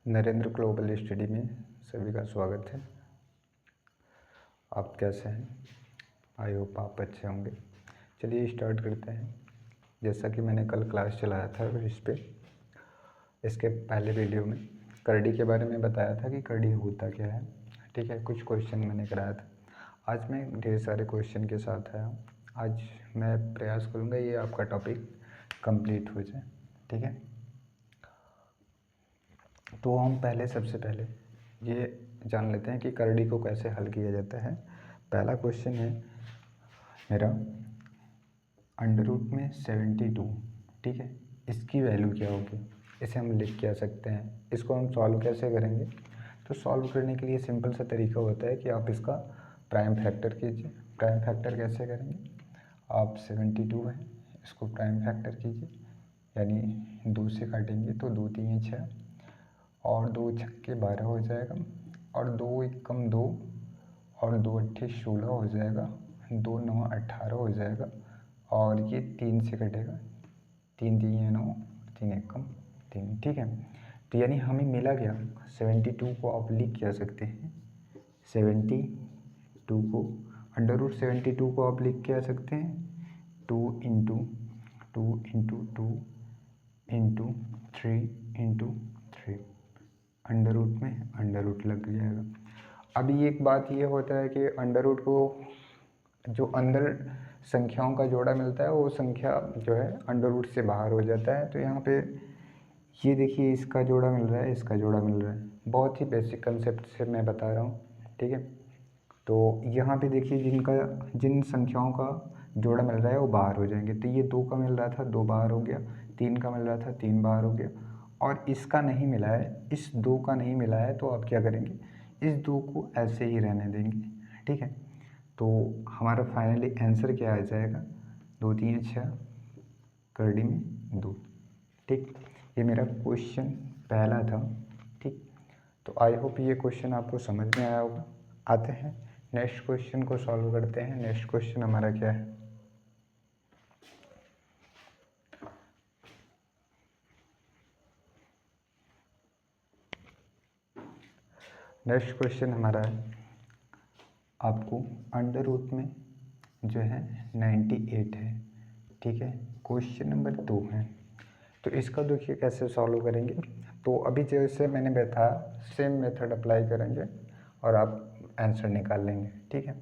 Narendra global study में सभी का स्वागत है। आप कैसे हैं? आई होप आप अच्छे होंगे। चलिए स्टार्ट करते हैं। जैसा कि मैंने कल क्लास चलाया था इस पे, इसके पहले वीडियो में करड़ी के बारे में बताया था कि करड़ी होता क्या है। ठीक है, कुछ क्वेश्चन मैंने कराया था। आज मैं ढेर सारे क्वेश्चन के साथ आया हूँ। आज मैं प्रयास करूँगा ये आपका टॉपिक कंप्लीट हो जाए। ठीक है, तो हम सबसे पहले ये जान लेते हैं कि करड़ी को कैसे हल किया जाता है। पहला क्वेश्चन है मेरा अंडर रूट में 72। ठीक है, इसकी वैल्यू क्या होगी, इसे हम लिख क्या सकते हैं, इसको हम सॉल्व कैसे करेंगे। तो सॉल्व करने के लिए सिंपल सा तरीका होता है कि आप इसका प्राइम फैक्टर कीजिए। प्राइम फैक्टर कैसे करेंगे, आप 72 है इसको प्राइम फैक्टर कीजिए, यानी 2 से काटेंगे तो 2 3 6 और 2 छक्के 12 हो जाएगा, और 2 एकम 2 और 2 अट्ठे 16 हो जाएगा, 2 9 18 हो जाएगा, और ये 3 से कटेगा, 3 3 9, 3 एकम 3। ठीक है, तो यानी हमें मिला क्या, 72 को आप लिख क्या सकते हैं, 72 को अंडर रूट 72 को आप लिख क्या सकते हैं, 2 into 2 into 2 into 3 into 3, under root में अंडर रूट लग जाएगा। अभी एक बात ये होता है कि अंडर रूट को जो अंदर संख्याओं का जोड़ा मिलता है वो संख्या जो है अंडर रूट से बाहर हो जाता है। तो यहाँ पे ये देखिए, इसका जोड़ा मिल रहा है, इसका जोड़ा मिल रहा है। बहुत ही बेसिक कंसेप्ट से मैं बता रहा हूँ। ठीक है, तो यहाँ पे देखिए जिन संख्याओं का जोड़ा मिल रहा है वो बाहर हो जाएंगे। तो ये 2 का मिल रहा था, 2 बाहर हो गया, 3 का मिल रहा था, 3 बाहर हो गया, और इसका नहीं मिला है, इस 2 का नहीं मिला है। तो आप क्या करेंगे, इस 2 को ऐसे ही रहने देंगे। ठीक है, तो हमारा फाइनली आंसर क्या आ जाएगा, 2 3 6 करड़ी में 2। ठीक, ये मेरा क्वेश्चन पहला था। ठीक, तो आई होप ये क्वेश्चन आपको समझ में आया होगा। आते हैं नेक्स्ट क्वेश्चन को सॉल्व करते हैं। नेक्स्ट क्वेश्चन हमारा क्या है, नेक्स्ट क्वेश्चन हमारा है आपको अंडर रूट में जो है 98 है। ठीक है, क्वेश्चन नंबर 2 है। तो इसका देखिए कैसे सॉल्व करेंगे। तो अभी जैसे मैंने बताया सेम मेथड अप्लाई करेंगे और आप आंसर निकाल लेंगे। ठीक है,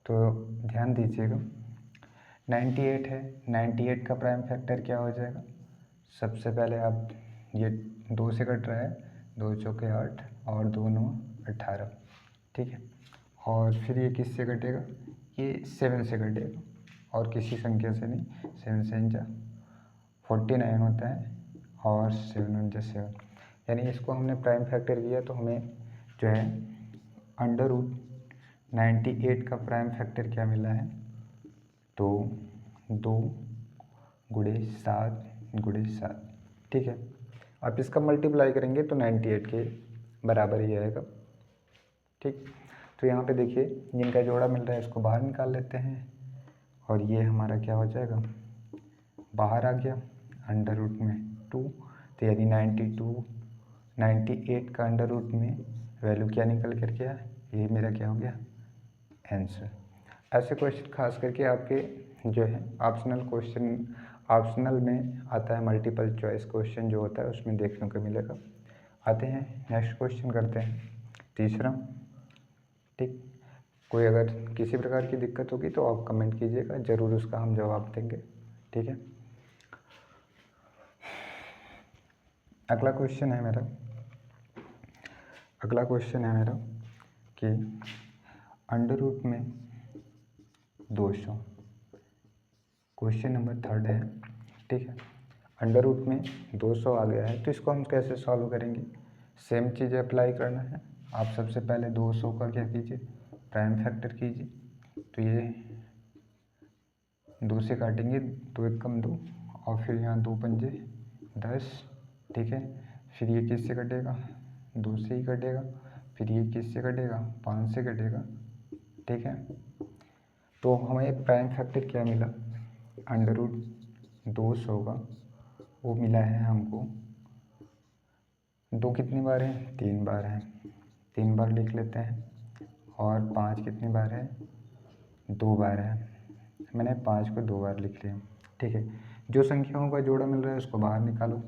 तो ध्यान दीजिएगा, 98 है, 98 का प्राइम फैक्टर क्या हो जाएगा। सबसे पहले आप ये 2 से कट रहा है, 2 चौके 8 और 2 9 18। ठीक है, और फिर ये किससे कटेगा, ये 7 से कटेगा और किसी संख्या से नहीं। 7 7 जा 49 होता है और 7 1 जा 7, यानी इसको हमने प्राइम फैक्टर किया तो हमें जो है अंडर रूट 98 का प्राइम फैक्टर क्या मिला है, तो 2 गुणे 7 गुणे 7। ठीक है, आप इसका मल्टीप्लाई करेंगे तो 98 के बराबर ही आएगा। ठीक, तो यहाँ पे देखिए जिनका जोड़ा मिल रहा है इसको बाहर निकाल लेते हैं, और ये हमारा क्या हो जाएगा, बाहर आ गया अंडर रूट में 2। तो यानी 98 का अंडर रूट में वैल्यू क्या निकल कर के आया, ये मेरा क्या हो गया आंसर। ऐसे क्वेश्चन खास करके आपके जो है ऑप्शनल में आता है, मल्टीपल चॉइस क्वेश्चन जो होता है उसमें देखने को मिलेगा। आते हैं नेक्स्ट क्वेश्चन करते हैं, तीसरा। ठीक, कोई अगर किसी प्रकार की दिक्कत होगी तो आप कमेंट कीजिएगा, ज़रूर उसका हम जवाब देंगे। ठीक है, अगला क्वेश्चन है मेरा कि अंडर रूट में 200, क्वेश्चन नंबर 3 है। ठीक है, अंडर रूट में 200 आ गया है, तो इसको हम कैसे सॉल्व करेंगे। सेम चीज़ अप्लाई करना है। आप सबसे पहले 200 का क्या कीजिए, प्राइम फैक्टर कीजिए। तो ये 2 से काटेंगे, 2 एकम 2, और फिर यहाँ 2 पंजे 10। ठीक है, फिर ये किससे कटेगा, 2 से ही कटेगा, फिर ये किससे कटेगा, 5 से कटेगा। ठीक है, तो हमें प्राइम फैक्टर क्या मिला, अंडर रूट 200 का वो मिला है हमको 2 कितनी बार है? 3 बार है, 3 बार लिख लेते हैं। और 5 कितनी बार है? 2 बार है। मैंने 5 को 2 बार लिख लिया। ठीक है, जो संख्याओं का जोड़ा मिल रहा है उसको बाहर निकालो।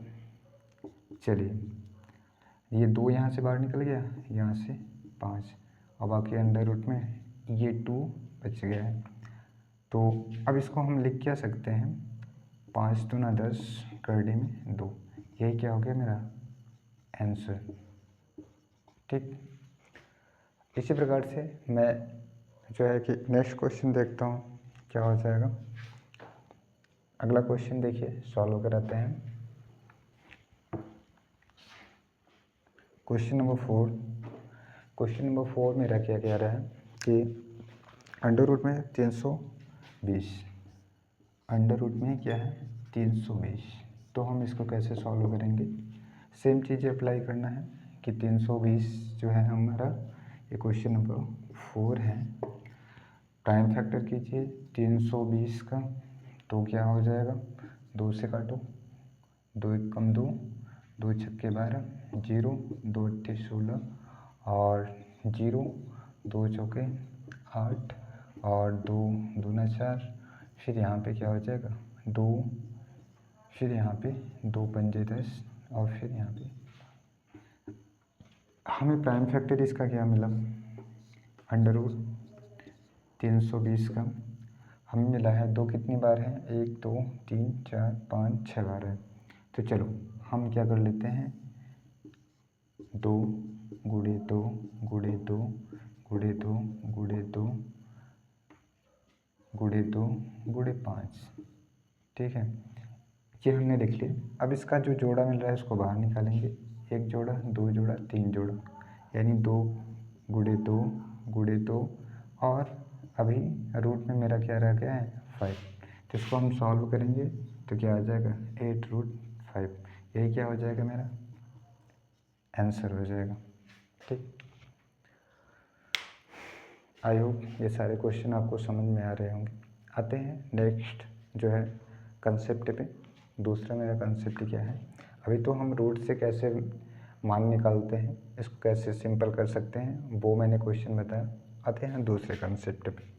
चलिए, ये 2 यहाँ से बाहर निकल गया, यहाँ से 5, और बाकी अंडर रूट में ये 2 बच गया है। तो अब इसको हम लिख क्या सकते हैं? 5 दूना 10 करड़ी में 2, यही क्या हो गया मेरा आंसर। ठीक, इसी प्रकार से मैं जो है कि नेक्स्ट क्वेश्चन देखता हूँ क्या हो जाएगा। अगला क्वेश्चन देखिए, सॉल्व कराते हैं। Question number 4। क्वेश्चन नंबर 4 मेरा क्या कह रहा है कि अंडर रूट में 320, अंडर रूट में क्या है 320। तो हम इसको कैसे सॉल्व करेंगे? सेम चीज़ अप्लाई करना है कि 320 जो है हमारा, ये क्वेश्चन नंबर 4 है। प्राइम फैक्टर कीजिए 320 का, तो क्या हो जाएगा? 2 से काटो, 2 एक कम 2, 2 छक्के 12, 0, 2 अट्ठे 16, और 0, 2 चौके 8, और 2 दूना 4, फिर यहाँ पे क्या हो जाएगा 2, फिर यहाँ पे 2 पंजे 10, और फिर यहाँ पे हमें प्राइम फैक्टर इसका क्या मिला? अंडर रूट 320 का हमें मिला है 2 कितनी बार है? 1 2 3 4 5 6 बार है। तो चलो हम क्या कर लेते हैं, 2 गुणे 2 गुणे 2 गुणे 2 गुणे 2 गुणे 2 गुणे 5। ठीक है, ये हमने लिख लिया। अब इसका जो जोड़ा मिल रहा है उसको बाहर निकालेंगे। 1 जोड़ा, 2 जोड़ा, 3 जोड़ा, यानी 2 गुणे 2 गुणे 2, और अभी रूट में मेरा क्या रह गया है 5। तो इसको हम सॉल्व करेंगे तो क्या आ जाएगा 8√5। यही क्या हो जाएगा मेरा आंसर हो जाएगा। ठीक, आई होप ये सारे क्वेश्चन आपको समझ में आ रहे होंगे। आते हैं नेक्स्ट जो है कंसेप्ट पे। दूसरा मेरा कंसेप्ट क्या है? अभी तो हम रूट से कैसे मान निकालते हैं, इसको कैसे सिंपल कर सकते हैं, वो मैंने क्वेश्चन बताया। आते हैं दूसरे कंसेप्ट पे।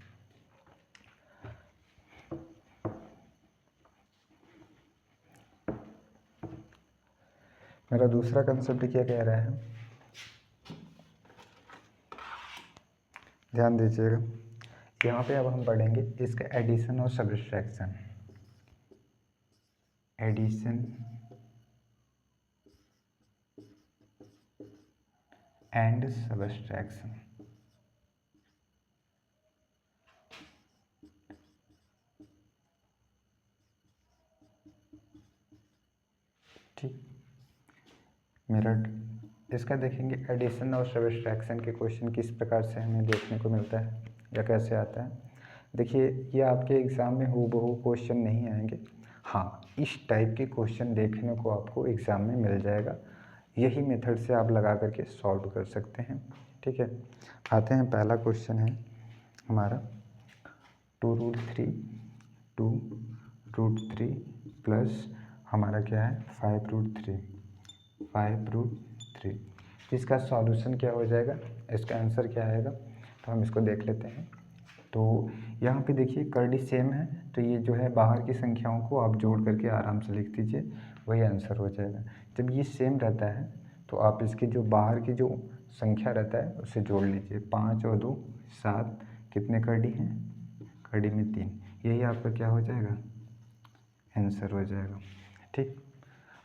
मेरा दूसरा कंसेप्ट क्या कह रहा है, ध्यान दीजिएगा। यहाँ पे अब हम पढ़ेंगे इसका एडिशन और सब्ट्रैक्शन। Addition and subtraction. ठीक, मेरा इसका देखेंगे एडिशन और सब्ट्रैक्शन के क्वेश्चन किस प्रकार से हमें देखने को मिलता है या कैसे आता है। देखिए, ये आपके एग्ज़ाम में हूबहू क्वेश्चन नहीं आएंगे। हाँ, इस टाइप के क्वेश्चन देखने को आपको एग्ज़ाम में मिल जाएगा। यही मेथड से आप लगा करके सॉल्व कर सकते हैं। ठीक है, आते हैं। पहला क्वेश्चन है हमारा 2√3 2√3 प्लस हमारा क्या है 5√3 5√3। इसका सॉल्यूशन क्या हो जाएगा, इसका आंसर क्या आएगा, तो हम इसको देख लेते हैं। तो यहाँ पे देखिए करड़ी सेम है, तो ये जो है बाहर की संख्याओं को आप जोड़ करके आराम से लिख दीजिए, वही आंसर हो जाएगा। जब ये सेम रहता है तो आप इसकी जो बाहर की जो संख्या रहता है उसे जोड़ लीजिए। 5 और 2 7, कितने करड़ी हैं? करड़ी में 3, यही आपका क्या हो जाएगा आंसर हो जाएगा। ठीक,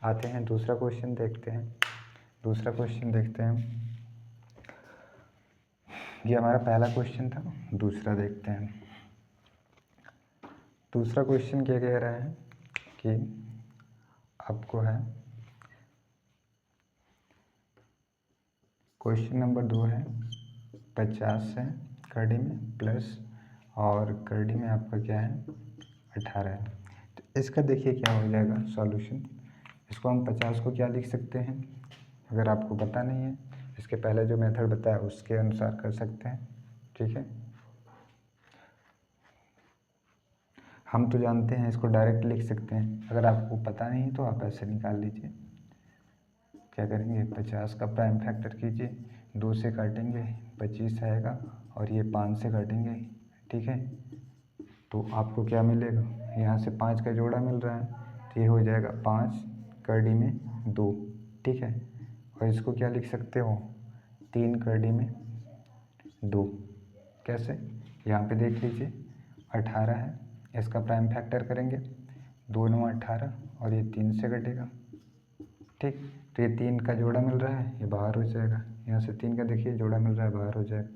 आते हैं दूसरा क्वेश्चन देखते हैं। दूसरा क्वेश्चन देखते हैं, ये हमारा पहला क्वेश्चन था। दूसरा देखते हैं। दूसरा क्वेश्चन क्या कह रहा है कि आपको है, क्वेश्चन नंबर 2 है 50 है करड़ी में प्लस, और करड़ी में आपका क्या है 18 है। तो इसका देखिए क्या हो जाएगा सॉल्यूशन। इसको हम 50 को क्या लिख सकते हैं, अगर आपको पता नहीं है, इसके पहले जो मेथड बताया उसके अनुसार कर सकते हैं। ठीक है, हम तो जानते हैं इसको डायरेक्ट लिख सकते हैं, अगर आपको पता नहीं तो आप ऐसे निकाल लीजिए। क्या करेंगे, 50 का प्राइम फैक्टर कीजिए, 2 से काटेंगे 25 आएगा और ये 5 से काटेंगे, ठीक है। तो आपको क्या मिलेगा, यहाँ से 5 का जोड़ा मिल रहा है तो ये हो जाएगा 5 करड़ी में 2, ठीक है। और इसको क्या लिख सकते हो, 3 करड़ी में 2। कैसे, यहाँ पे देख लीजिए 18 है, इसका प्राइम फैक्टर करेंगे, 2 9 18 और ये 3 से कटेगा, ठीक। तो ये 3 का जोड़ा मिल रहा है, ये बाहर हो जाएगा, यहाँ से 3 का देखिए जोड़ा मिल रहा है, बाहर हो जाएगा।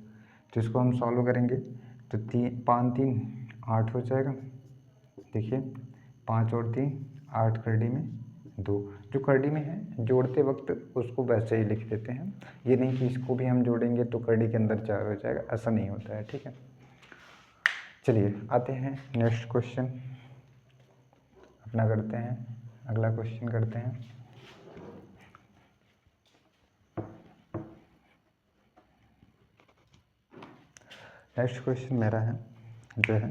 तो इसको हम सॉल्व करेंगे तो 5 3 8 हो जाएगा, देखिए 5 और 3 8 करड़ी में 2। जो करड़ी में है जोड़ते वक्त उसको वैसे ही लिख देते हैं, ये नहीं कि इसको भी हम जोड़ेंगे तो करड़ी के अंदर 4 हो जाएगा, ऐसा नहीं होता है, ठीक है। चलिए आते हैं नेक्स्ट क्वेश्चन अपना करते हैं, अगला क्वेश्चन करते हैं। नेक्स्ट क्वेश्चन मेरा है जो है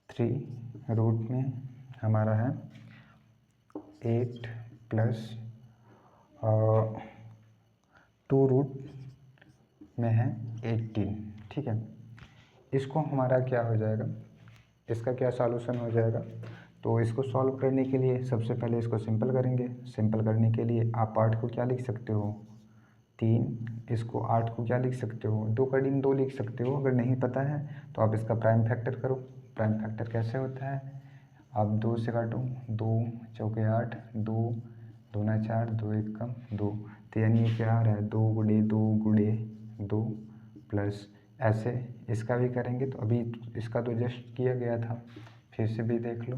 3 रूट में हमारा है 8 प्लस 2 रूट में है 18, ठीक है। इसको हमारा क्या हो जाएगा, इसका क्या सॉल्यूशन हो जाएगा। तो इसको सॉल्व करने के लिए सबसे पहले इसको सिंपल करेंगे। सिंपल करने के लिए आप 8 को क्या लिख सकते हो, 3, इसको 8 को क्या लिख सकते हो, 2 करड़ी में 2 लिख सकते हो। अगर नहीं पता है तो आप इसका प्राइम फैक्टर करो। प्राइम फैक्टर कैसे होता है, आप 2 से काटो, 2 चौके 8, 2 दूना 4, 2 एक कम 2, तो यानी ये क्या आ रहा है, 2 गुणे 2 गुणे 2 प्लस ऐसे इसका भी करेंगे। तो अभी इसका तो जस्ट किया गया था, फिर से भी देख लो,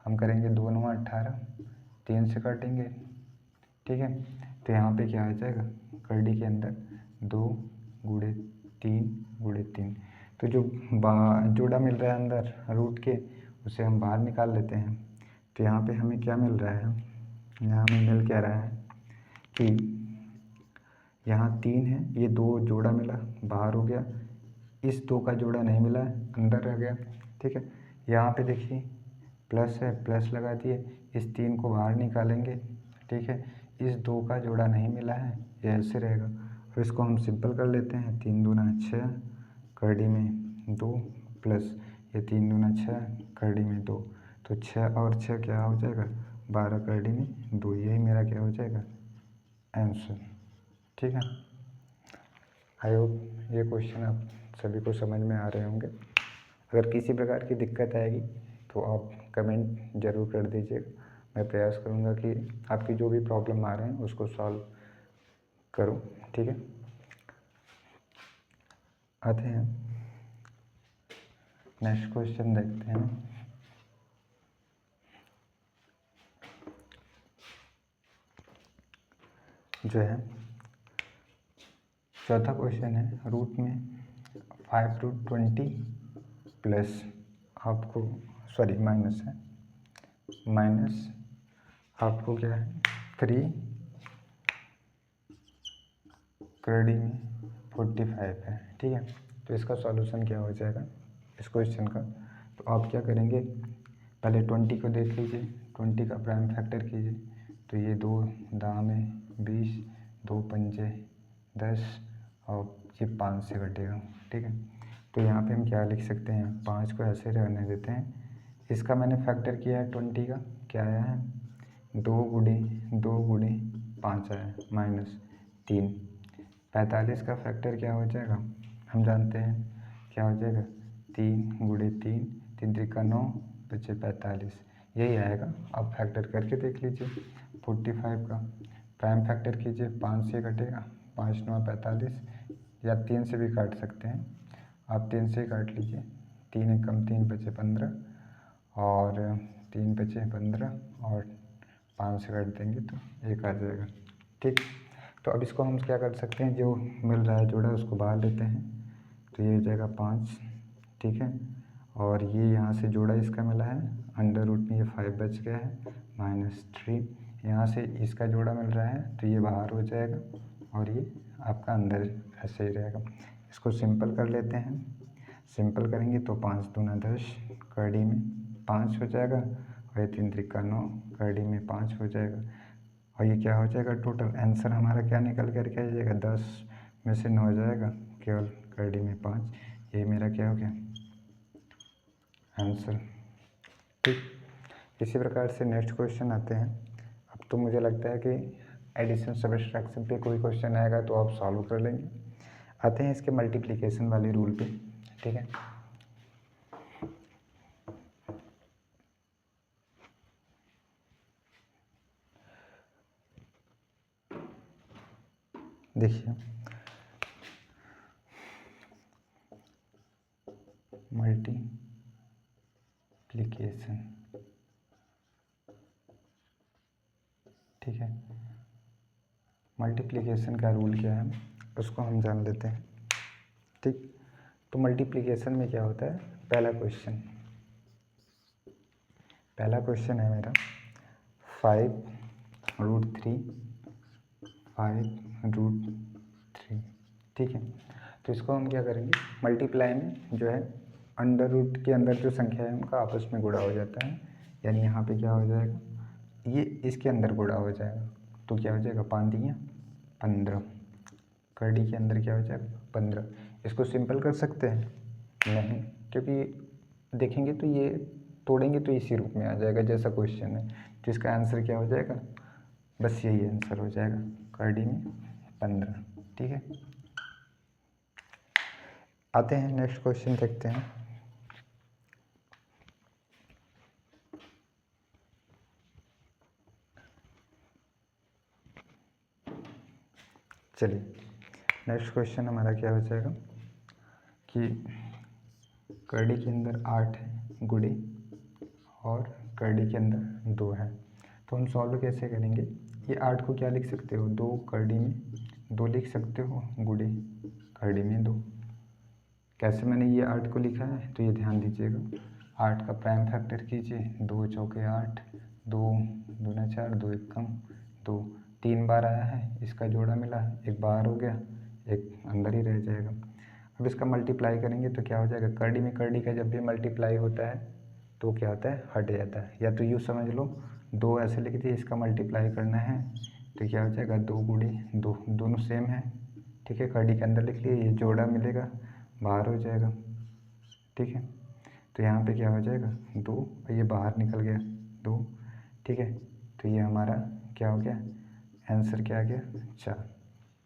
हम करेंगे 2 9 18, 3 से काटेंगे, ठीक है। तो यहाँ पे क्या आ जाएगा, करड़ी के अंदर 2 गुणे 3 गुणे 3, तो जो जोड़ा मिल रहा है अंदर रूट के उसे हम बाहर निकाल लेते हैं। तो यहाँ पे हमें क्या मिल रहा है, यहाँ हमें मिल क्या रहा है कि यहाँ 3 है, ये 2 जोड़ा मिला बाहर हो गया, इस 2 का जोड़ा नहीं मिला है अंदर रह गया, ठीक है। यहाँ पे देखिए प्लस है, प्लस लगा दिए, इस 3 को बाहर निकालेंगे, ठीक है। इस 2 का जोड़ा नहीं मिला है, ये ऐसे रहेगा। फिर इसको हम सिंपल कर लेते हैं, 3 दूना 6 करड़ी में 2 प्लस ये 3 दूना 6 करड़ी में 2, तो 6 और 6 क्या हो जाएगा, 12 करड़ी में 2, यही मेरा क्या हो जाएगा आंसर, ठीक है। आई होप ये क्वेश्चन आप सभी को समझ में आ रहे होंगे। अगर किसी प्रकार की दिक्कत आएगी तो आप कमेंट ज़रूर कर दीजिएगा, मैं प्रयास करूँगा कि आपकी जो भी प्रॉब्लम आ रहे हैं उसको सॉल्व करूँ, ठीक है। आते हैं नेक्स्ट क्वेश्चन देखते हैं। जो है चौथा क्वेश्चन है, रूट में 5 रूट 20 प्लस आपको सॉरी माइनस है, माइनस आपको क्या है 3 करड़ी में 45 है, ठीक है। तो इसका सॉल्यूशन क्या हो जाएगा इस क्वेश्चन का, तो आप क्या करेंगे, पहले 20 को देख लीजिए, 20 का प्राइम फैक्टर कीजिए, तो ये 2 दाँ में 20, 2 पंजे 10 और ये 5 से कटेगा, ठीक है। तो यहाँ पे हम क्या लिख सकते हैं, 5 को ऐसे रहने देते हैं, इसका मैंने फैक्टर किया है 20 का, क्या आया है 2 गुणे 2 गुणे 5 आया माइनस 3। 45 का फैक्टर क्या हो जाएगा, हम जानते हैं क्या हो जाएगा, 3 गुणे 3, 3 त्रिका 9 बचे 45, यही आएगा। आप फैक्टर करके देख लीजिए 45 का प्राइम फैक्टर कीजिए, 5 से कटेगा, 5 9 45, या 3 से भी काट सकते हैं आप, 3 से ही काट लीजिए, 3 एक कम 3 बचे 15 और 3 बचे 15 और 5 से काट देंगे तो 1 आ जाएगा, ठीक। तो अब इसको हम क्या कर सकते हैं, जो मिल रहा है जोड़ा उसको बाहर लेते हैं, तो ये हो जाएगा 5, ठीक है। और ये यहाँ से जोड़ा इसका मिला है, अंडर रूट में ये 5 बच गया है -3, यहाँ से इसका जोड़ा मिल रहा है तो ये बाहर हो जाएगा और ये आपका अंदर ऐसे ही रहेगा। इसको सिंपल कर लेते हैं, सिंपल करेंगे तो 5 दूना 10 कड़ी में 5 हो जाएगा और ये 3 त्रिका 9, कड़ी में 5 हो जाएगा। और ये क्या हो जाएगा, टोटल आंसर हमारा क्या निकल कर के आ जाएगा, 10 में से 9 जाएगा, केवल कड़ी में 5। ये मेरा क्या हो गया आंसर। ठीक, इसी प्रकार से नेक्स्ट क्वेश्चन आते हैं। अब तो मुझे लगता है कि एडिशन सब्ट्रैक्शन पे कोई क्वेश्चन आएगा तो आप सॉल्व कर लेंगे। आते हैं इसके मल्टीप्लिकेशन वाले रूल पे। ठीक है, देखिए मल्टीप्लिकेशन, ठीक है, मल्टीप्लिकेशन का रूल क्या है उसको हम जान लेते हैं। ठीक, तो मल्टीप्लिकेशन में क्या होता है, पहला क्वेश्चन है मेरा 5√3 5√3। ठीक है, तो इसको हम क्या करेंगे, मल्टीप्लाई में जो है अंडर रूट के अंदर जो संख्या है उनका आपस में गुणा हो जाता है, यानी यहाँ पे क्या हो जाएगा, ये इसके अंदर गुणा हो जाएगा, तो क्या हो जाएगा 5 दिया 15, कड़ी के अंदर क्या हो जाएगा 15। इसको सिंपल कर सकते हैं नहीं, क्योंकि देखेंगे तो ये तोड़ेंगे तो इसी रूप में आ जाएगा जैसा क्वेश्चन है, तो इसका आंसर क्या हो जाएगा, बस यही आंसर हो जाएगा, कड़ी में 15। ठीक है, आते हैं नेक्स्ट क्वेश्चन देखते हैं। चलिए, नेक्स्ट क्वेश्चन हमारा क्या हो जाएगा कि कड़ी के अंदर 8 है गुड़े और कड़ी के अंदर 2 है, तो हम सॉल्व कैसे करेंगे। ये 8 को क्या लिख सकते हो, 2 कड़ी में 2 लिख सकते हो, गुड़े कड़ी में 2। कैसे मैंने ये 8 को लिखा है तो ये ध्यान दीजिएगा, 8 का प्राइम फैक्टर कीजिए, 2 चौके 8, 2 दूना 4, 2 एक कम 2, 3 बार आया है, इसका जोड़ा मिला, एक बाहर हो गया, एक अंदर ही रह जाएगा। अब इसका मल्टीप्लाई करेंगे तो क्या हो जाएगा, कड़ी में कड़ी का जब भी मल्टीप्लाई होता है तो क्या होता है, हट जाता है। या तो यूँ समझ लो, 2 ऐसे लिख दिए, इसका मल्टीप्लाई करना है तो क्या हो जाएगा, 2 गुणे 2, दोनों सेम है। ठीक है, कड़ी के अंदर लिख लिए, ये जोड़ा मिलेगा, बाहर हो जाएगा। ठीक है, तो यहाँ पे क्या हो जाएगा 2, ये बाहर निकल गया 2। ठीक है, तो ये हमारा क्या हो गया, आंसर क्या आ गया 4।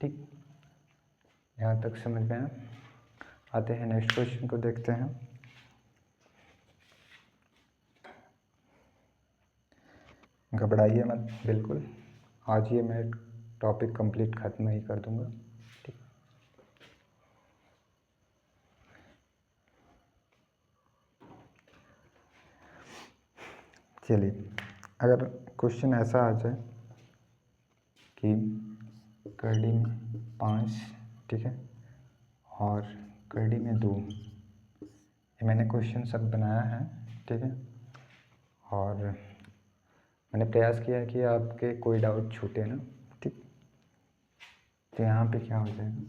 ठीक, यहाँ तक समझ में आया। आते हैं नेक्स्ट क्वेश्चन को देखते हैं। घबराइए मत बिल्कुल, आज ये मैं टॉपिक कंप्लीट ख़त्म नहीं कर दूंगा। ठीक, चलिए, अगर क्वेश्चन ऐसा आ जाए कि कड़ी में 5, ठीक है, और कड़ी में 2, ये मैंने क्वेश्चन सब बनाया है। ठीक है, और मैंने प्रयास किया है कि आपके कोई डाउट छूटे ना। ठीक, तो यहाँ पे क्या हो जाएगा,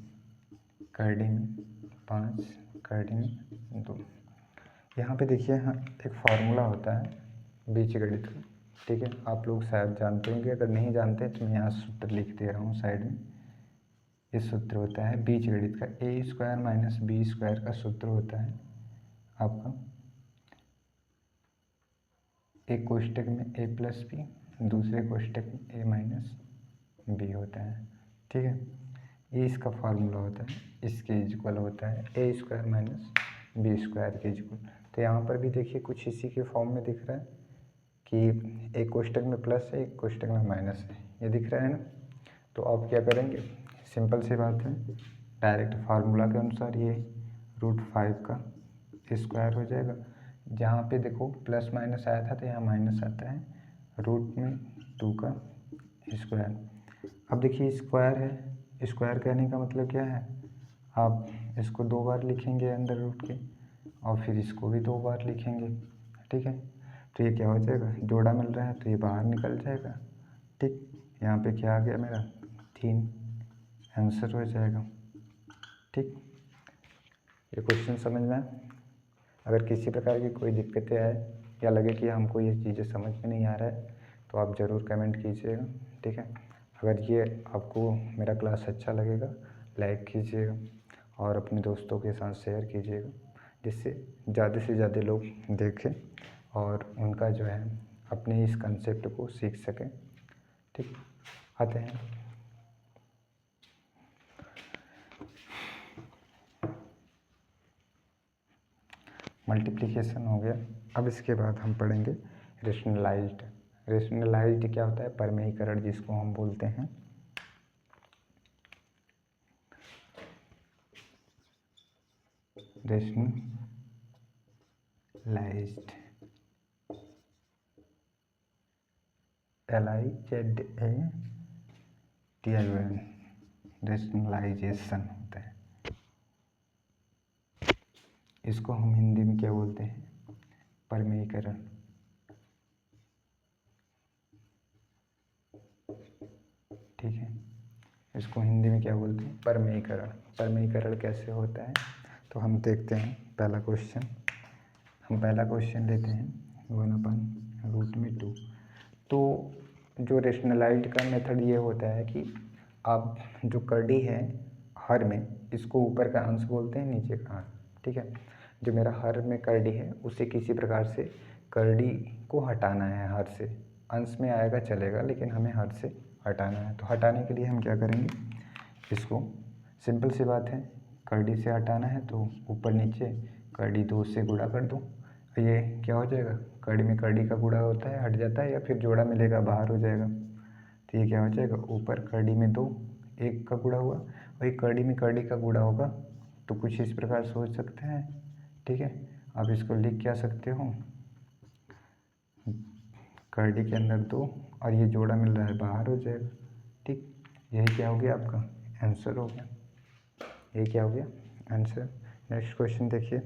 कड़ी में 5 कड़ी में 2। यहाँ पे देखिए, हाँ एक फार्मूला होता है बीजगणित का। ठीक है, आप लोग शायद जानते होंगे, अगर नहीं जानते तो मैं यहाँ सूत्र लिख दे रहा हूँ साइड में। ये सूत्र होता है बीजगणित का, a² - b² का सूत्र होता है आपका, एक कोष्टक में a+b, दूसरे कोष्टक में a-b होता है। ठीक है, ये इसका फार्मूला होता है, इसके इक्वल होता है a² - b² के इक्वल। तो यहाँ पर भी देखिए कुछ इसी के फॉर्म में दिख रहा है कि एक कोष्टक में प्लस है, एक कोष्टक में माइनस है, ये दिख रहा है ना। तो आप क्या करेंगे, सिंपल सी बात है, डायरेक्ट फार्मूला के अनुसार ये √5 का स्क्वायर हो जाएगा। जहाँ पे देखो प्लस माइनस आया था तो यहाँ माइनस आता है, रूट में 2 का स्क्वायर। अब देखिए स्क्वायर है, स्क्वायर कहने का मतलब क्या है, आप इसको 2 बार लिखेंगे अंदर रूट के, और फिर इसको भी 2 बार लिखेंगे। ठीक है, तो ये क्या हो जाएगा, जोड़ा मिल रहा है तो ये बाहर निकल जाएगा। ठीक, यहाँ पे क्या आ गया मेरा 3, आंसर हो जाएगा। ठीक, ये क्वेश्चन समझ में आया। अगर किसी प्रकार की कोई दिक्कतें आए या लगे कि हमको ये चीज़ें समझ में नहीं आ रहा है तो आप ज़रूर कमेंट कीजिएगा, ठीक है। अगर ये आपको मेरा क्लास अच्छा लगेगा लाइक कीजिएगा और अपने दोस्तों के साथ शेयर कीजिएगा, जिससे ज़्यादा से ज़्यादा लोग देखें और उनका जो है अपने इस कंसेप्ट को सीख सकें, ठीक। आते हैं मल्टीप्लिकेशन हो गया। अब इसके बाद हम पढ़ेंगे रेशनलाइज्ड। रेशनलाइज्ड क्या होता है? परमेयीकरण जिसको हम बोलते हैं। रेशनलाइज्ड LIZATION रेशनलाइजेशन होता है। इसको हम हिंदी में क्या बोलते हैं? परमेयीकरण। ठीक है, इसको हिंदी में क्या बोलते हैं? परमेयीकरण। परमेयीकरण कैसे होता है तो हम देखते हैं पहला क्वेश्चन। हम पहला क्वेश्चन लेते हैं 1/√2। तो जो रेशनलाइज्ड का मेथड ये होता है कि आप जो कर्डी है हर में, इसको ऊपर का अंश बोलते हैं, नीचे का अंश, ठीक है। जो मेरा हर में कर्डी है उसे किसी प्रकार से कर्डी को हटाना है हर से। अंश में आएगा चलेगा लेकिन हमें हर से हटाना है। तो हटाने के लिए हम क्या करेंगे? इसको सिंपल सी बात है, कर्डी से हटाना है तो ऊपर नीचे कर्डी 2 से गुणा कर दो, ये क्या हो जाएगा? कर्डी में कर्डी का गुणा होता है, हट जाता है, या फिर जोड़ा मिलेगा बाहर हो जाएगा। तो ये क्या हो जाएगा? ऊपर कर्डी में 2 1 का गुणा हुआ, वही कर्डी में कर्डी का गुणा होगा। तो कुछ इस प्रकार सोच सकते हैं, ठीक है। आप इसको लिख क्या सकते हो? कर्डी के अंदर 2 और ये जोड़ा मिल रहा है बाहर हो जाएगा, ठीक। यही क्या हो गया? आपका आंसर हो गया। ये क्या हो गया? आंसर। नेक्स्ट क्वेश्चन देखिए।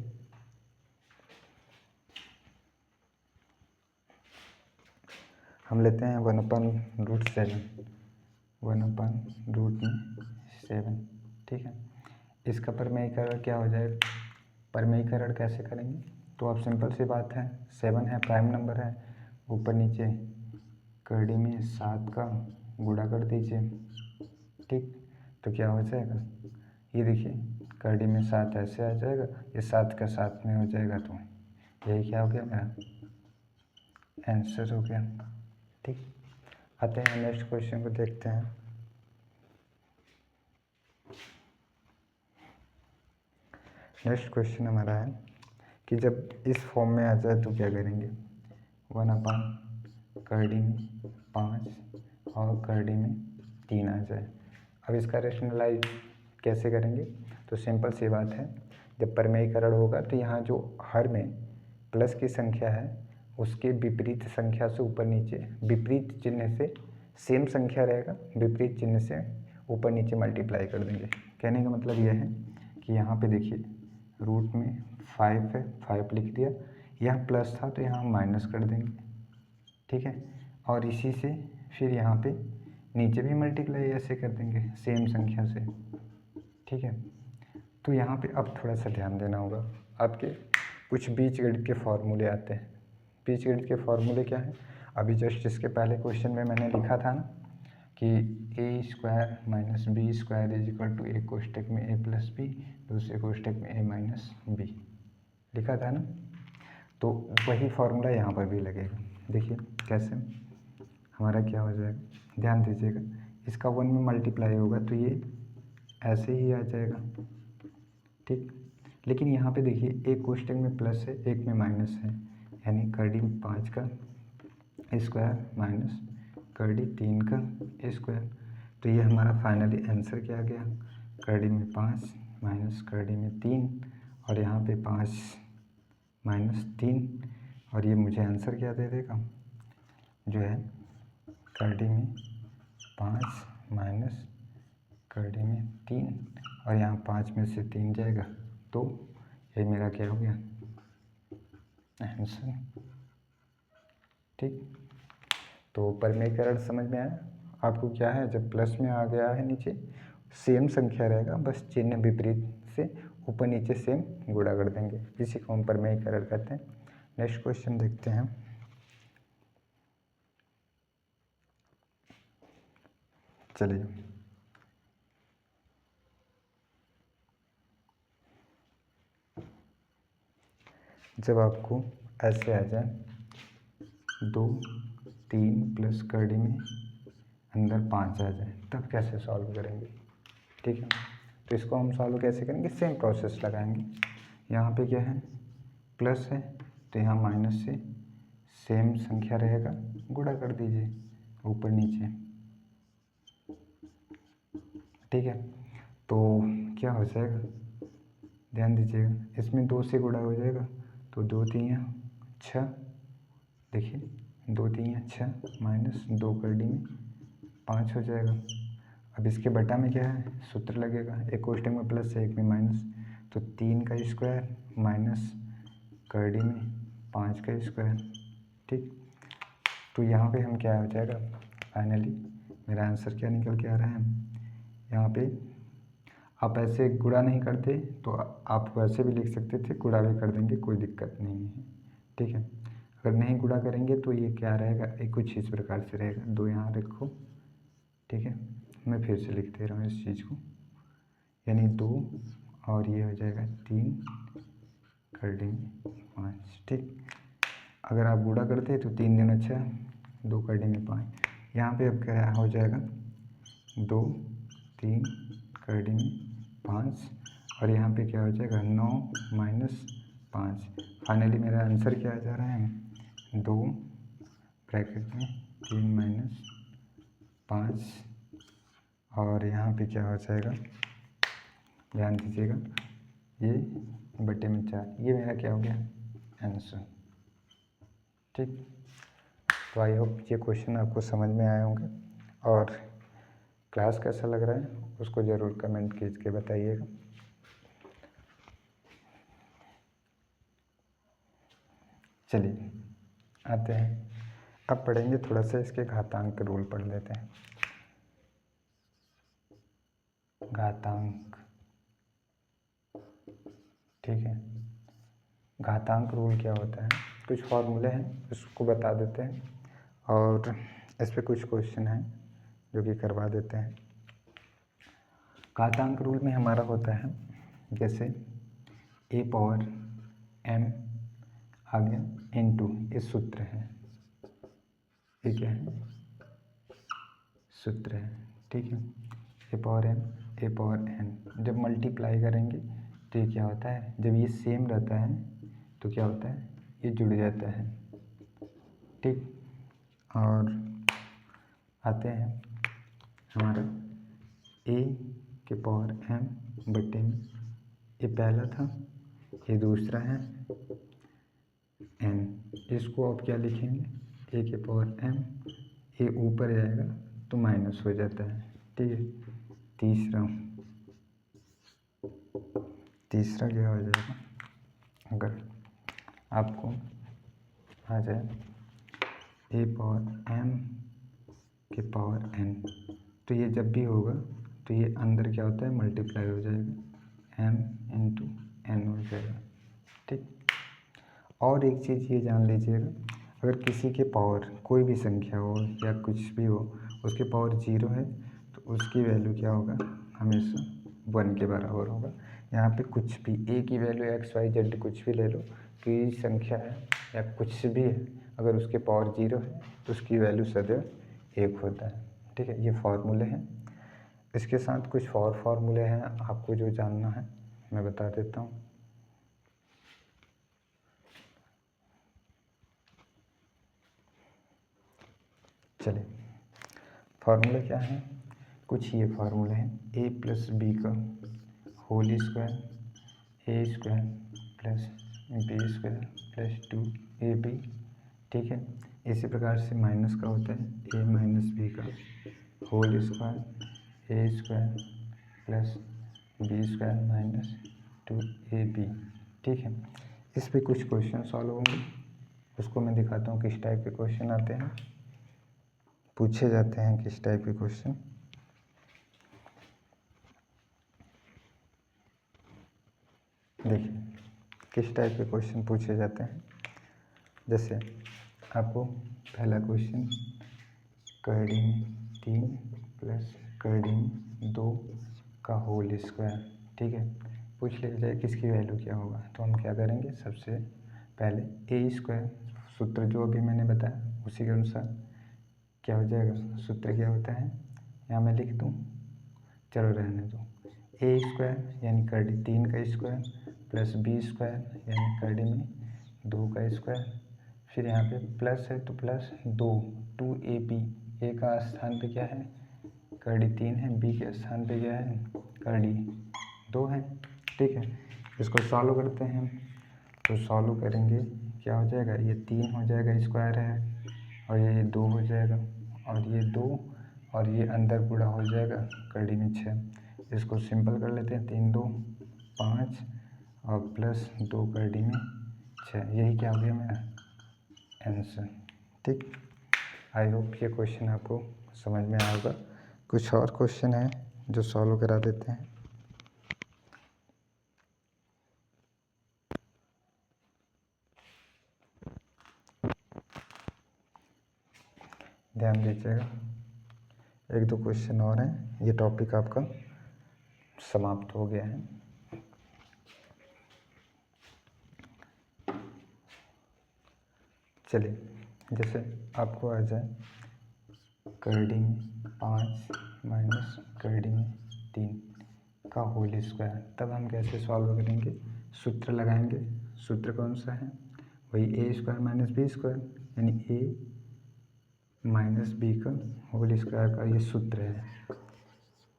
हम लेते हैं 1/√7। 1/√7, ठीक है। इसका परमेयीकरण क्या हो जाएगा? परमेयीकरण कैसे करेंगे? तो आप सिंपल सी बात है, 7 है, प्राइम नंबर है, ऊपर नीचे कर्डी में 7 का गुणा कर दीजिए, ठीक। तो क्या हो जाएगा? ये देखिए, कर्डी में 7 ऐसे आ जाएगा, ये 7 का 7 में हो जाएगा। तो यही क्या हो गया? मेरा आंसर हो गया, ठीक। आते हैं नेक्स्ट क्वेश्चन को देखते हैं। नेक्स्ट क्वेश्चन हमारा है कि जब इस फॉर्म में आ जाए तो क्या करेंगे? 1/कर्डी में 5 और कर्डी में 3 आ जाए। अब इसका रेशनलाइज कैसे करेंगे? तो सिंपल सी बात है, जब परमेयीकरण होगा तो यहाँ जो हर में प्लस की संख्या है उसके विपरीत संख्या से ऊपर नीचे, विपरीत चिन्ह से सेम संख्या रहेगा, विपरीत चिन्ह से ऊपर नीचे मल्टीप्लाई कर देंगे। कहने का मतलब यह है कि यहाँ पे देखिए रूट में 5 है, 5 लिख दिया, यहाँ प्लस था तो यहाँ माइनस कर देंगे, ठीक है। और इसी से फिर यहाँ पे नीचे भी मल्टीप्लाई ऐसे कर देंगे सेम संख्या से, ठीक है। तो यहाँ पे अब थोड़ा सा ध्यान देना होगा। आपके कुछ बीजगणित के फॉर्मूले आते हैं। बीजगणित के फॉर्मूले क्या हैं? अभी जस्ट इसके पहले क्वेश्चन में मैंने लिखा था ना कि a² - b² = एक कोष्टक में a+b, दूसरे कोष्टक में a-b लिखा था ना। तो वही फॉर्मूला यहाँ पर भी लगेगा। देखिए कैसे हमारा क्या हो जाएगा, ध्यान दीजिएगा। इसका 1 में मल्टीप्लाई होगा तो ये ऐसे ही आ जाएगा, ठीक। लेकिन यहाँ पे देखिए एक कोष्टक में प्लस है, एक में माइनस है, यानी कर्डी 5 का स्क्वायर माइनस कर्डी 3 का स्क्वायर। तो ये हमारा फाइनली आंसर क्या आ गया? कर्डी में 5 माइनस कर्डी में 3 और यहाँ पे 5 माइनस 3, और ये मुझे आंसर क्या दे देगा? जो है कर्डी में 5 माइनस कर्डी में 3 और यहाँ 5 में से 3 जाएगा, तो ये मेरा क्या हो गया? आंसर, ठीक। तो परमेयीकरण समझ में आया आपको? क्या है, जब प्लस में आ गया है नीचे सेम संख्या रहेगा, बस चिन्ह विपरीत से ऊपर नीचे सेम गुणा कर देंगे, इसी को हम परमेयीकरण कहते हैं। नेक्स्ट क्वेश्चन देखते हैं। चलिए, जब आपको ऐसे आ जाए 2 3 प्लस कड़ी में अंदर 5 आ जाए, तब कैसे सॉल्व करेंगे? ठीक है, तो इसको हम सॉल्व कैसे करेंगे? सेम प्रोसेस लगाएंगे। यहाँ पे क्या है, प्लस है, तो यहाँ माइनस से सेम संख्या रहेगा, गुणा कर दीजिए ऊपर नीचे। ठीक है, तो क्या हो जाएगा, ध्यान दीजिएगा, इसमें 2 से गुणा हो जाएगा, तो 2 3 6, देखिए 2 3 6 माइनस 2 कड़ी में 5 हो जाएगा। अब इसके बटा में क्या है, सूत्र लगेगा, एक कोष्ठक में प्लस है एक में माइनस, तो 3 का स्क्वायर माइनस कड़ी में 5 का स्क्वायर। ठीक, तो यहाँ पे हम क्या हो जाएगा, फाइनली मेरा आंसर क्या निकल के आ रहा है, यहाँ पे आप ऐसे गुणा नहीं करते तो आप वैसे भी लिख सकते थे, गुणा भी कर देंगे, कोई दिक्कत नहीं है। ठीक है, अगर नहीं गुणा करेंगे तो ये क्या रहेगा, एक कुछ इस प्रकार से रहेगा, 2 यहाँ रखो। ठीक है, मैं फिर से लिख दे रहा हूँ इस चीज़ को, यानी 2 और ये हो जाएगा 3 कड़ी में 5। ठीक, अगर आप गुणा करते तो 3 दूना 6, 2 कड़ी में 5, यहाँ पे अब क्या हो जाएगा, 2 3 कड़ी में 5, और यहाँ पे क्या हो जाएगा 9 माइनस 5। फाइनली मेरा आंसर क्या आ जा रहा है, 2 ब्रैकेट में 3 माइनस 5, और यहाँ पे क्या हो जाएगा, ध्यान दीजिएगा, ये बटे में 4। ये मेरा क्या हो गया, आंसर। ठीक, तो आई होप ये क्वेश्चन आपको समझ में आए होंगे, और क्लास कैसा लग रहा है उसको ज़रूर कमेंट कीजिए, बताइएगा। चलिए आते हैं, अब पढ़ेंगे थोड़ा सा इसके घातांक रूल पढ़ लेते हैं। घातांक, ठीक है, घातांक रूल क्या होता है, कुछ फॉर्मूले हैं उसको बता देते हैं, और इस पे कुछ क्वेश्चन हैं जो कि करवा देते हैं। घातांक रूल में हमारा होता है, जैसे a पावर m आ गया इनटू, ये सूत्र है, ये क्या है, सूत्र है। ठीक है, a power m a power n, जब मल्टीप्लाई करेंगे तो ये क्या होता है, जब ये सेम रहता है तो क्या होता है, ये जुड़ जाता है। ठीक, और आते हैं हमारा a के पावर m बटे में, ये पहला था, ये दूसरा है n, इसको आप क्या लिखेंगे, a के पावर m, ये ऊपर जाएगा तो माइनस हो जाता है। ठीक है, तीसरा क्या हो जाएगा, अगर आपको आ जाए a पावर m के पावर n, तो ये जब भी होगा तो ये अंदर क्या होता है, मल्टीप्लाई हो जाएगा, m इंटू n हो जाएगा। ठीक, और एक चीज़ ये जान लीजिएगा, अगर किसी के पावर कोई भी संख्या हो या कुछ भी हो, उसके पावर 0 है तो उसकी वैल्यू क्या होगा, हमेशा 1 के बराबर होगा। यहाँ पे कुछ भी a की वैल्यू x y z कुछ भी ले लो, कोई संख्या है या कुछ भी है, अगर उसके पावर 0 है तो उसकी वैल्यू सदैव 1 होता है। ठीक है, ये फार्मूले हैं, इसके साथ कुछ और फार्मूले हैं आपको जो जानना है मैं बता देता हूँ। चलिए, फार्मूले क्या हैं, कुछ ये फार्मूले हैं, a प्लस बी का whole square, A square plus B square plus 2ab। ठीक है, इसी प्रकार से माइनस का होता है a माइनस बी का whole square, A square plus B square minus 2ab। ठीक है, इस पे कुछ क्वेश्चन सॉल्व होंगे, उसको मैं दिखाता हूँ किस टाइप के क्वेश्चन आते हैं, पूछे जाते हैं किस टाइप के क्वेश्चन। देखिए किस टाइप के क्वेश्चन पूछे जाते हैं। जैसे आपको पहला क्वेश्चन करड़ी में 3 प्लस करड़ी में 2 का होल स्क्वायर, ठीक है, पूछ लिया जाए किसकी वैल्यू क्या होगा। तो हम क्या करेंगे, सबसे पहले ए स्क्वायर सूत्र जो अभी मैंने बताया उसी के अनुसार क्या हो जाएगा, सूत्र क्या होता है यहाँ मैं लिख दूँ, चलो रहने दो। ए स्क्वायर यानी करड़ी 3 का स्क्वायर प्लस बी स्क्वायर यानी करड़ी में 2 का स्क्वायर, फिर यहाँ पे प्लस है तो प्लस 2ab, ए का स्थान पे क्या है करड़ी 3 है, बी के स्थान पे क्या है करड़ी 2 है, ठीक है। इसको सॉल्व करते हैं, तो सॉल्व करेंगे क्या हो जाएगा, ये 3 हो जाएगा स्क्वायर है और ये 2 हो जाएगा और ये 2 और ये अंदर पूरा हो जाएगा करड़ी में 6। इसको सिंपल कर लेते हैं, 3 2 5 और प्लस 2 करड़ी में 6, यही क्या हो गया मेरा आंसर, ठीक। आई होप ये क्वेश्चन आपको समझ में आएगा। कुछ और क्वेश्चन है जो सॉल्व करा देते हैं। ध्यान दीजिएगा, 1-2 क्वेश्चन और हैं, ये टॉपिक आपका समाप्त हो गया है। चलिए, जैसे आपको आ जाए करड़ी में 5 माइनस करड़ी में 3 का होल स्क्वायर, तब हम कैसे सॉल्व करेंगे, सूत्र लगाएंगे। सूत्र कौन सा है, वही ए स्क्वायर माइनस बी स्क्वायर, यानी ए माइनस बी का होल स्क्वायर का ये सूत्र है,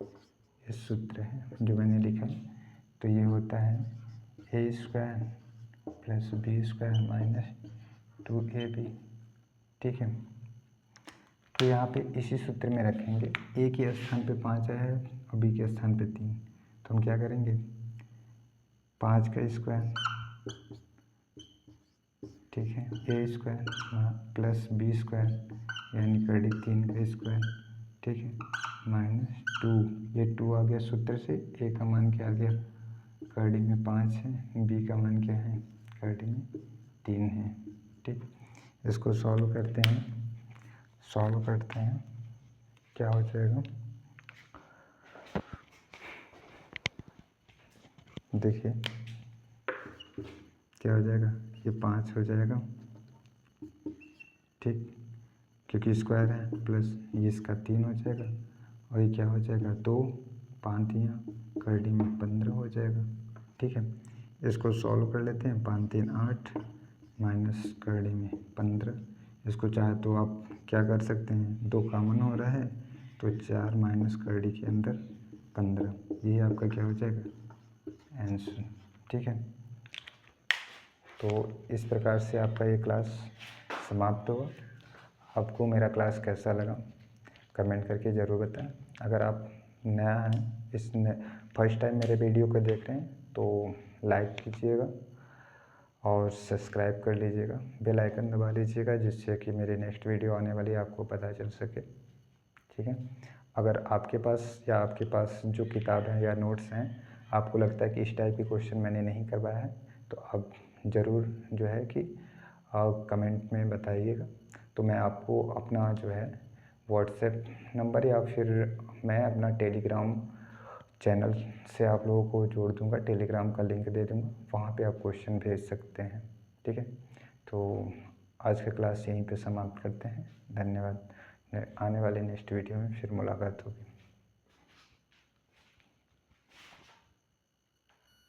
ये सूत्र है जो मैंने लिखा है। तो ये होता है A square plus B square minus 2ab, ठीक है। तो यहाँ पे इसी सूत्र में रखेंगे, ए के स्थान पे 5 है और बी के स्थान पे 3, तो हम क्या करेंगे 5 का स्क्वायर, ठीक है, A square plus B square यानी करड़ी 3 का स्क्वायर, ठीक है, माइनस 2, ये 2 आ गया सूत्र से, ए का मान क्या आ गया करड़ी में 5 है, बी का मान क्या है करड़ी में 3 है, ठीक। इसको सॉल्व करते हैं, सॉल्व करते हैं क्या हो जाएगा, देखिए क्या हो जाएगा, ये 5 हो जाएगा, ठीक, क्योंकि स्क्वायर है, प्लस ये इसका 3 हो जाएगा और ये क्या हो जाएगा 2 5 करड़ी में 15 हो जाएगा, ठीक है। इसको सॉल्व कर लेते हैं, 5 3 8 माइनस करड़ी में 15, इसको चाहे तो आप क्या कर सकते हैं, 2 कॉमन हो रहा है तो 4 माइनस करड़ी के अंदर 15, ये आपका क्या हो जाएगा आंसर, ठीक है। तो इस प्रकार से आपका ये क्लास समाप्त हुआ। आपको मेरा क्लास कैसा लगा कमेंट करके ज़रूर बताएं। अगर आप नया हैं, फर्स्ट टाइम मेरे वीडियो को देख रहे हैं तो लाइक कीजिएगा और सब्सक्राइब कर लीजिएगा, बेल आइकन दबा लीजिएगा जिससे कि मेरी नेक्स्ट वीडियो आने वाली आपको पता चल सके, ठीक है। अगर आपके पास जो किताब है या नोट्स हैं, आपको लगता है कि इस टाइप के क्वेश्चन मैंने नहीं करवाया है तो आप ज़रूर जो है कि कमेंट में बताइएगा, तो मैं आपको अपना जो है व्हाट्सएप नंबर या फिर मैं अपना टेलीग्राम चैनल से आप लोगों को जोड़ दूंगा, टेलीग्राम का लिंक दे दूंगा, वहाँ पे आप क्वेश्चन भेज सकते हैं, ठीक है। तो आज का क्लास यहीं पे समाप्त करते हैं, धन्यवाद। आने वाले नेक्स्ट वीडियो में फिर मुलाकात होगी।